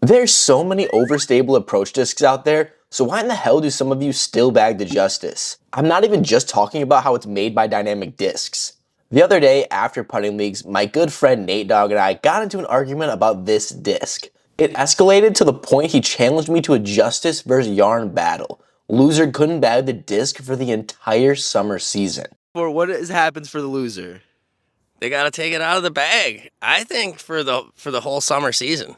There's so many overstable approach discs out there, so why in the hell do some of you still bag the Justice? I'm not even just talking about how it's made by dynamic discs. The other day, after putting leagues, my good friend Nate Dogg and I got into an argument about this disc. It escalated to the point he challenged me to a Justice versus Yarn battle. Loser couldn't bag the disc for the entire summer season. For what happens for the loser? They gotta take it out of the bag. I think for the whole summer season.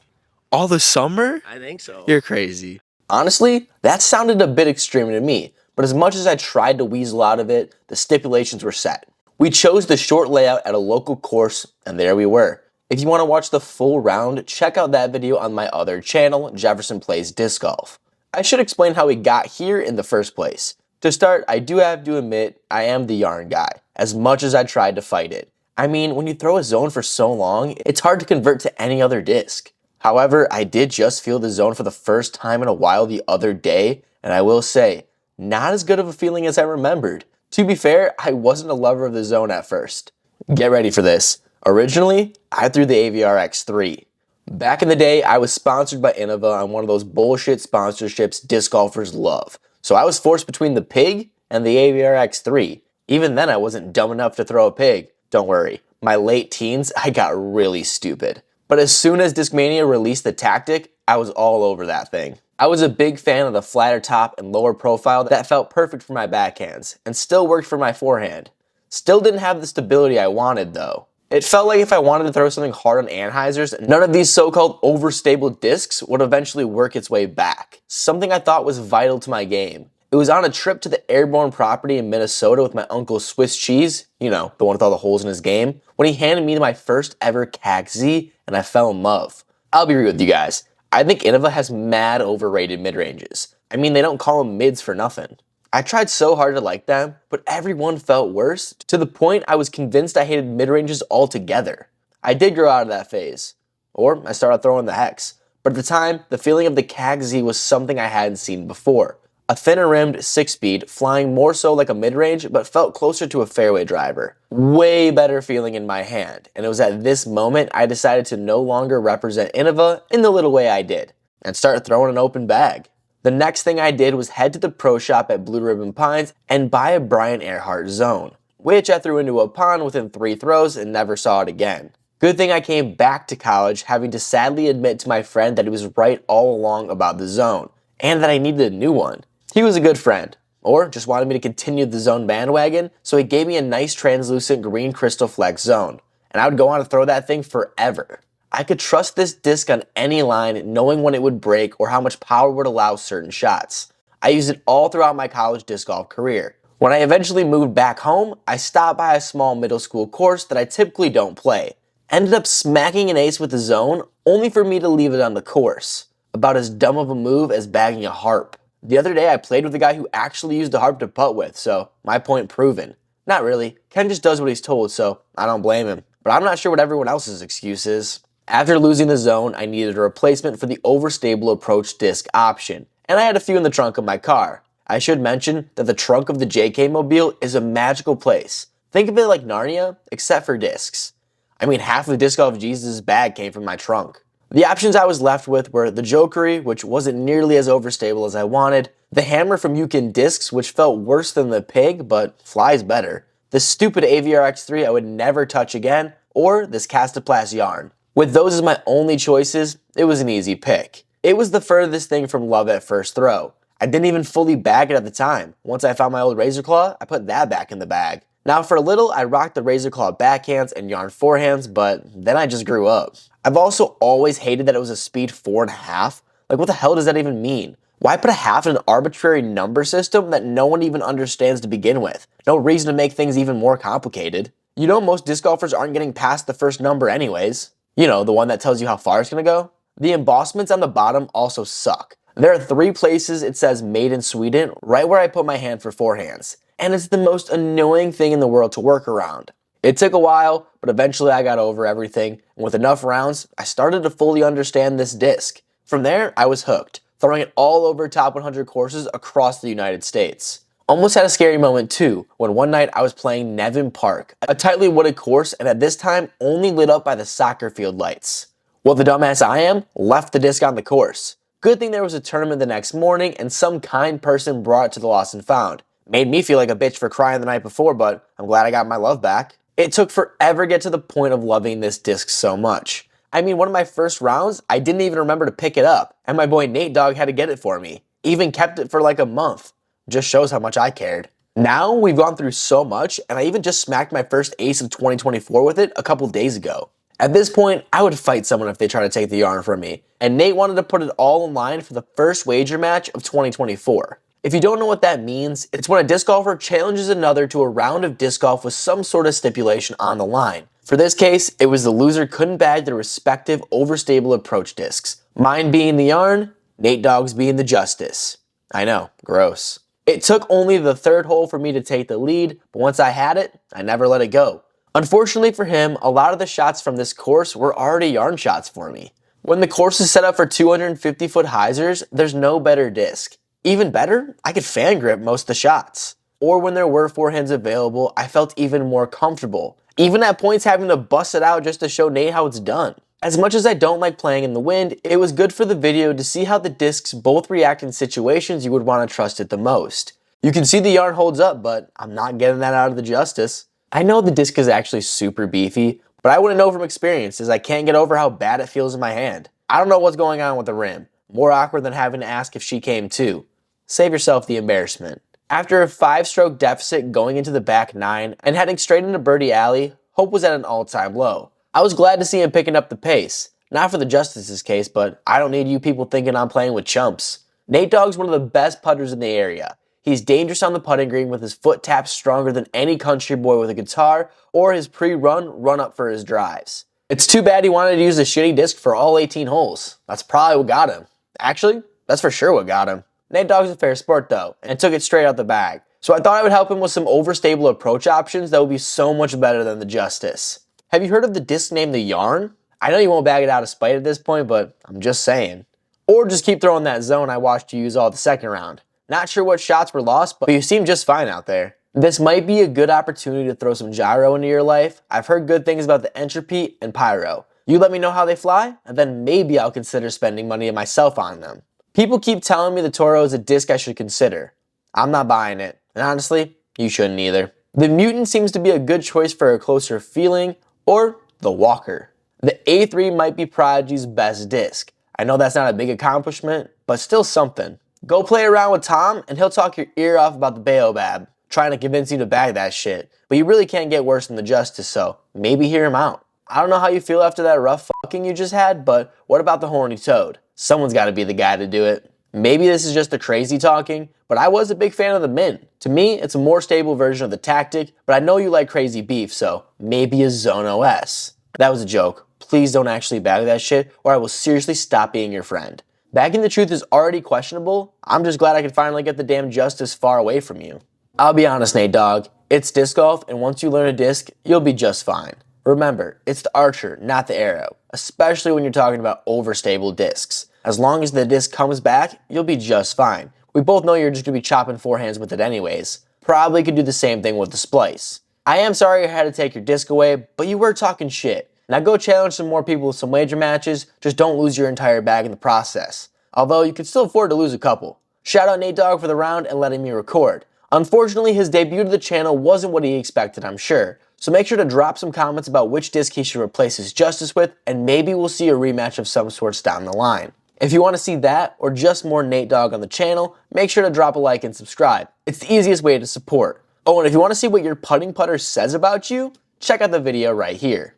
All the summer? I think so. You're crazy. Honestly, that sounded a bit extreme to me, but as much as I tried to weasel out of it, the stipulations were set. We chose the short layout at a local course, and there we were. If you want to watch the full round, check out that video on my other channel, Jefferson Plays Disc Golf. I should explain how we got here in the first place. To start, I do have to admit, I am the yarn guy, as much as I tried to fight it. I mean, when you throw a zone for so long, it's hard to convert to any other disc. However, I did just feel the zone for the first time in a while the other day, and I will say, not as good of a feeling as I remembered. To be fair, I wasn't a lover of the zone at first. Get ready for this. Originally, I threw the AVR X3. Back in the day, I was sponsored by Innova on one of those bullshit sponsorships disc golfers love. So I was forced between the Pig and the AVR X3. Even then, I wasn't dumb enough to throw a Pig. Don't worry, my late teens, I got really stupid. But as soon as Discmania released the tactic, I was all over that thing. I was a big fan of the flatter top and lower profile that felt perfect for my backhands, and still worked for my forehand. Still didn't have the stability I wanted though. It felt like if I wanted to throw something hard on Anheuser's, none of these so-called overstable discs would eventually work its way back. Something I thought was vital to my game. It was on a trip to the airborne property in Minnesota with my uncle Swiss Cheese, you know, the one with all the holes in his game, when he handed me my first ever CAC Z, and I fell in love. I'll be real with you guys. I think Innova has mad overrated mid-ranges. I mean, they don't call them mids for nothing. I tried so hard to like them, but everyone felt worse, to the point I was convinced I hated mid-ranges altogether. I did grow out of that phase. Or I started throwing the Hex. But at the time, the feeling of the CAC Z was something I hadn't seen before. A thinner rimmed 6-speed, flying more so like a mid-range, but felt closer to a fairway driver. Way better feeling in my hand, and it was at this moment I decided to no longer represent Innova in the little way I did, and start throwing an open bag. The next thing I did was head to the pro shop at Blue Ribbon Pines and buy a Brian Earhart zone, which I threw into a pond within 3 throws and never saw it again. Good thing I came back to college having to sadly admit to my friend that he was right all along about the zone, and that I needed a new one. He was a good friend, or just wanted me to continue the zone bandwagon, so he gave me a nice translucent green crystal flex zone, and I would go on to throw that thing forever. I could trust this disc on any line, knowing when it would break or how much power would allow certain shots. I used it all throughout my college disc golf career. When I eventually moved back home, I stopped by a small middle school course that I typically don't play. Ended up smacking an ace with the zone, only for me to leave it on the course. About as dumb of a move as bagging a harp. The other day I played with a guy who actually used a harp to putt with, so my point proven. Not really, Ken just does what he's told, so I don't blame him. But I'm not sure what everyone else's excuse is. After losing the zone, I needed a replacement for the overstable approach disc option, and I had a few in the trunk of my car. I should mention that the trunk of the JK Mobile is a magical place. Think of it like Narnia, except for discs. I mean, half of Disc Golf Jesus' bag came from my trunk. The options I was left with were the Jokery, which wasn't nearly as overstable as I wanted, the Hammer from Yukon Discs, which felt worse than the Pig, but flies better, the stupid AVR X3 I would never touch again, or this Castoplast yarn. With those as my only choices, it was an easy pick. It was the furthest thing from love at first throw. I didn't even fully bag it at the time. Once I found my old Razor Claw, I put that back in the bag. Now for a little, I rocked the Razor Claw backhands and yarn forehands, but then I just grew up. I've also always hated that it was a speed 4.5. Like, what the hell does that even mean? Why put a half in an arbitrary number system that no one even understands to begin with? No reason to make things even more complicated. You know most disc golfers aren't getting past the first number anyways. You know, the one that tells you how far it's gonna go. The embossments on the bottom also suck. There are 3 places it says made in Sweden, right where I put my hand for forehands. And it's the most annoying thing in the world to work around. It took a while, but eventually I got over everything, and with enough rounds, I started to fully understand this disc. From there, I was hooked, throwing it all over top 100 courses across the United States. Almost had a scary moment too, when one night I was playing Nevin Park, a tightly wooded course and at this time only lit up by the soccer field lights. Well, the dumbass I am left the disc on the course. Good thing there was a tournament the next morning and some kind person brought it to the lost and found. Made me feel like a bitch for crying the night before, but I'm glad I got my love back. It took forever to get to the point of loving this disc so much. I mean, one of my first rounds, I didn't even remember to pick it up, and my boy Nate Dogg had to get it for me. Even kept it for like a month. Just shows how much I cared. Now we've gone through so much, and I even just smacked my first ace of 2024 with it a couple days ago. At this point, I would fight someone if they try to take the yarn from me, and Nate wanted to put it all in line for the first wager match of 2024. If you don't know what that means, it's when a disc golfer challenges another to a round of disc golf with some sort of stipulation on the line. For this case, it was the loser couldn't bag their respective overstable approach discs. Mine being the yarn, Nate Dogg's being the justice. I know, gross. It took only the third hole for me to take the lead, but once I had it, I never let it go. Unfortunately for him, a lot of the shots from this course were already yarn shots for me. When the course is set up for 250-foot hyzers, there's no better disc. Even better, I could fan grip most of the shots. Or when there were forehands available, I felt even more comfortable. Even at points having to bust it out just to show Nate how it's done. As much as I don't like playing in the wind, it was good for the video to see how the discs both react in situations you would want to trust it the most. You can see the yarn holds up, but I'm not getting that out of the justice. I know the disc is actually super beefy, but I wouldn't know from experience as I can't get over how bad it feels in my hand. I don't know what's going on with the rim. More awkward than having to ask if she came too. Save yourself the embarrassment. After a 5-stroke deficit going into the back 9 and heading straight into birdie alley, hope was at an all-time low. I was glad to see him picking up the pace. Not for the justice's case, but I don't need you people thinking I'm playing with chumps. Nate Dogg's one of the best putters in the area. He's dangerous on the putting green with his foot taps stronger than any country boy with a guitar or his pre-run run-up for his drives. It's too bad he wanted to use a shitty disc for all 18 holes. That's probably what got him. Actually, that's for sure what got him. Nate Dogg's a fair sport though, and took it straight out the bag. So I thought I would help him with some overstable approach options that would be so much better than the Justice. Have you heard of the disc named the Yarn? I know you won't bag it out of spite at this point, but I'm just saying. Or just keep throwing that zone I watched you use all the second round. Not sure what shots were lost, but you seem just fine out there. This might be a good opportunity to throw some gyro into your life. I've heard good things about the Entropy and Pyro. You let me know how they fly, and then maybe I'll consider spending money myself on them. People keep telling me the Toro is a disc I should consider. I'm not buying it, and honestly, you shouldn't either. The Mutant seems to be a good choice for a closer feeling, or the Walker. The A3 might be Prodigy's best disc. I know that's not a big accomplishment, but still something. Go play around with Tom, and he'll talk your ear off about the Baobab, trying to convince you to bag that shit. But you really can't get worse than the Justice, so maybe hear him out. I don't know how you feel after that rough fucking you just had, but what about the Horny Toad? Someone's got to be the guy to do it. Maybe this is just the crazy talking, but I was a big fan of the Mint. To me, it's a more stable version of the Tactic, but I know you like crazy beef, so maybe a Zone OS. That was a joke. Please don't actually bag that shit, or I will seriously stop being your friend. Bagging the Truth is already questionable. I'm just glad I could finally get the damn Justice far away from you. I'll be honest, Nate Dogg. It's disc golf, and once you learn a disc, you'll be just fine. Remember, it's the archer, not the arrow, especially when you're talking about overstable discs. As long as the disc comes back, you'll be just fine. We both know you're just going to be chopping forehands with it anyways. Probably could do the same thing with the splice. I am sorry I had to take your disc away, but you were talking shit. Now go challenge some more people with some wager matches, just don't lose your entire bag in the process. Although you can still afford to lose a couple. Shout out Nate Dogg for the round and letting me record. Unfortunately, his debut to the channel wasn't what he expected, I'm sure. So make sure to drop some comments about which disc he should replace his Justice with, and maybe we'll see a rematch of some sorts down the line. If you want to see that, or just more Nate Dogg on the channel, make sure to drop a like and subscribe. It's the easiest way to support. Oh, and if you want to see what your putting putter says about you, check out the video right here.